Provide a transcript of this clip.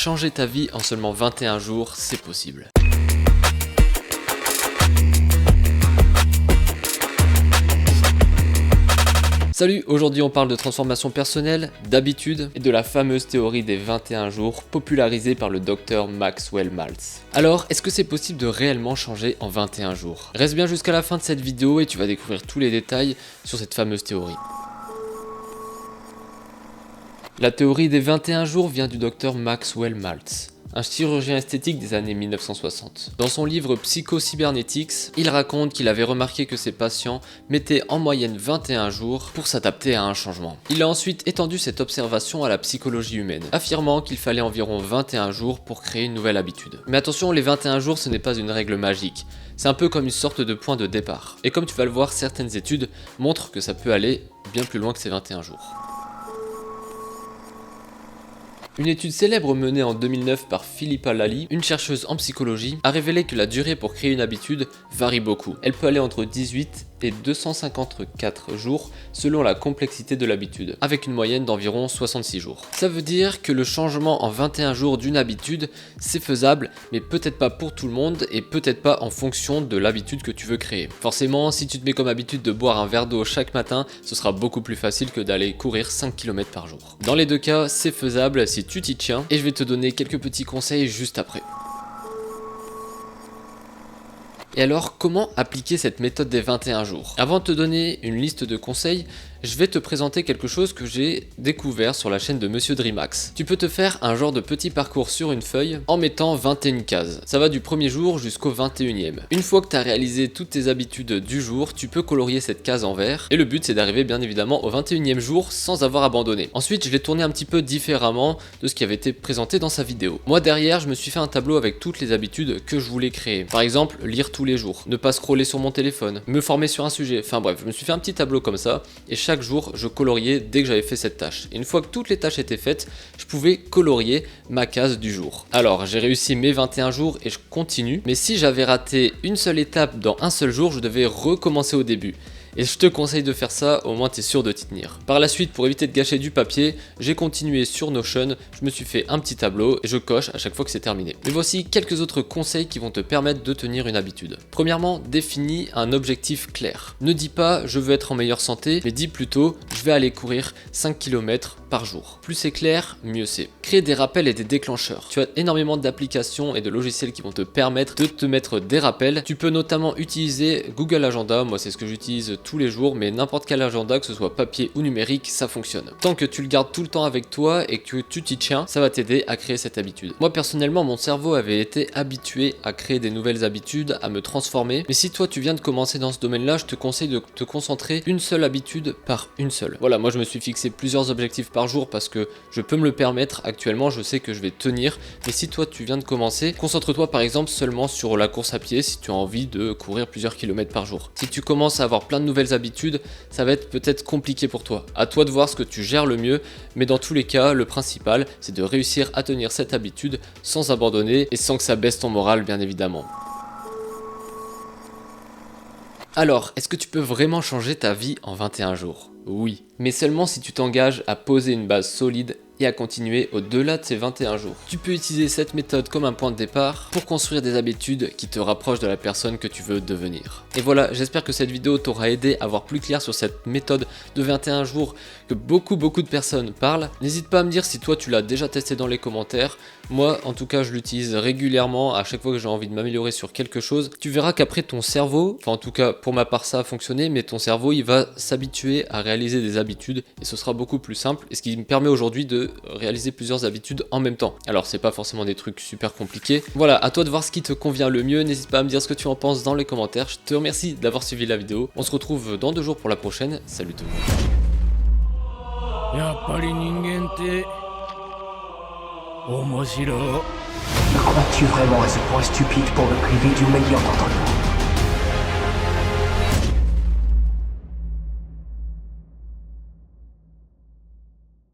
changer ta vie en seulement 21 jours, c'est possible. Salut, aujourd'hui on parle de transformation personnelle, d'habitudes et de la fameuse théorie des 21 jours popularisée par le docteur Maxwell Maltz. Alors, est-ce que c'est possible de réellement changer en 21 jours? Reste bien jusqu'à la fin de cette vidéo et tu vas découvrir tous les détails sur cette fameuse théorie. La théorie des 21 jours vient du docteur Maxwell Maltz, un chirurgien esthétique des années 1960. Dans son livre Psycho-Cybernetics, il raconte qu'il avait remarqué que ses patients mettaient en moyenne 21 jours pour s'adapter à un changement. Il a ensuite étendu cette observation à la psychologie humaine, affirmant qu'il fallait environ 21 jours pour créer une nouvelle habitude. Mais attention, les 21 jours ce n'est pas une règle magique, c'est un peu comme une sorte de point de départ. Et comme tu vas le voir, certaines études montrent que ça peut aller bien plus loin que ces 21 jours. Une étude célèbre menée en 2009 par Philippa Lally, une chercheuse en psychologie, a révélé que la durée pour créer une habitude varie beaucoup. Elle peut aller entre 18 et 254 jours selon la complexité de l'habitude, avec une moyenne d'environ 66 jours. Ça veut dire que le changement en 21 jours d'une habitude, c'est faisable, mais peut-être pas pour tout le monde et peut-être pas en fonction de l'habitude que tu veux créer. Forcément, si tu te mets comme habitude de boire un verre d'eau chaque matin, ce sera beaucoup plus facile que d'aller courir 5 km par jour. Dans les deux cas, c'est faisable si tu t'y tiens, et je vais te donner quelques petits conseils juste après. Et alors, comment appliquer cette méthode des 21 jours? Avant de te donner une liste de conseils, je vais te présenter quelque chose que j'ai découvert sur la chaîne de Monsieur Dreamax. Tu peux te faire un genre de petit parcours sur une feuille en mettant 21 cases. Ça va du premier jour jusqu'au 21e. Une fois que tu as réalisé toutes tes habitudes du jour, tu peux colorier cette case en vert. Et le but, c'est d'arriver bien évidemment au 21e jour sans avoir abandonné. Ensuite, je l'ai tourné un petit peu différemment de ce qui avait été présenté dans sa vidéo. Moi, derrière, je me suis fait un tableau avec toutes les habitudes que je voulais créer. Par exemple, lire tous les jours, ne pas scroller sur mon téléphone, me former sur un sujet. Enfin bref, je me suis fait un petit tableau comme ça et chaque jour, je coloriais dès que j'avais fait cette tâche. Et une fois que toutes les tâches étaient faites, je pouvais colorier ma case du jour. Alors, j'ai réussi mes 21 jours et je continue. Mais si j'avais raté une seule étape dans un seul jour, je devais recommencer au début. Et je te conseille de faire ça, au moins tu es sûr de t'y tenir. Par la suite, pour éviter de gâcher du papier, j'ai continué sur Notion, je me suis fait un petit tableau et je coche à chaque fois que c'est terminé. Mais voici quelques autres conseils qui vont te permettre de tenir une habitude. Premièrement, définis un objectif clair. Ne dis pas je veux être en meilleure santé, mais dis plutôt je vais aller courir 5 km par jour. Plus c'est clair, mieux c'est. Crée des rappels et des déclencheurs. Tu as énormément d'applications et de logiciels qui vont te permettre de te mettre des rappels. Tu peux notamment utiliser Google Agenda, moi c'est ce que j'utilise tous les jours, mais n'importe quel agenda, que ce soit papier ou numérique, ça fonctionne. Tant que tu le gardes tout le temps avec toi et que tu t'y tiens, ça va t'aider à créer cette habitude. Moi personnellement, mon cerveau avait été habitué à créer des nouvelles habitudes, à me transformer, mais si toi tu viens de commencer dans ce domaine-là, je te conseille de te concentrer une seule habitude par une seule. Voilà, moi je me suis fixé plusieurs objectifs par jour parce que je peux me le permettre. Actuellement, je sais que je vais tenir, mais si toi tu viens de commencer, concentre-toi par exemple seulement sur la course à pied si tu as envie de courir plusieurs kilomètres par jour. Si tu commences à avoir plein de nouvelles habitudes, ça va être peut-être compliqué pour toi. À toi de voir ce que tu gères le mieux, mais dans tous les cas, le principal, c'est de réussir à tenir cette habitude sans abandonner et sans que ça baisse ton moral, bien évidemment. Alors, est-ce que tu peux vraiment changer ta vie en 21 jours? Oui, mais seulement si tu t'engages à poser une base solide et à continuer au-delà de ces 21 jours. Tu peux utiliser cette méthode comme un point de départ pour construire des habitudes qui te rapprochent de la personne que tu veux devenir. Et voilà, j'espère que cette vidéo t'aura aidé à voir plus clair sur cette méthode de 21 jours que beaucoup de personnes parlent. N'hésite pas à me dire si toi tu l'as déjà testé dans les commentaires. Moi, en tout cas, je l'utilise régulièrement à chaque fois que j'ai envie de m'améliorer sur quelque chose. Tu verras qu'après ton cerveau, enfin en tout cas pour ma part ça a fonctionné, mais ton cerveau il va s'habituer à réaliser des habitudes et ce sera beaucoup plus simple. Et ce qui me permet aujourd'hui de réaliser plusieurs habitudes en même temps. Alors c'est pas forcément des trucs super compliqués. Voilà, à toi de voir ce qui te convient le mieux. N'hésite pas à me dire ce que tu en penses dans les commentaires. Je te remercie d'avoir suivi la vidéo. On se retrouve dans 2 jours pour la prochaine. Salut tout le monde. Me crois-tu vraiment à ce point stupide pour me priver du meilleur d'entre nous?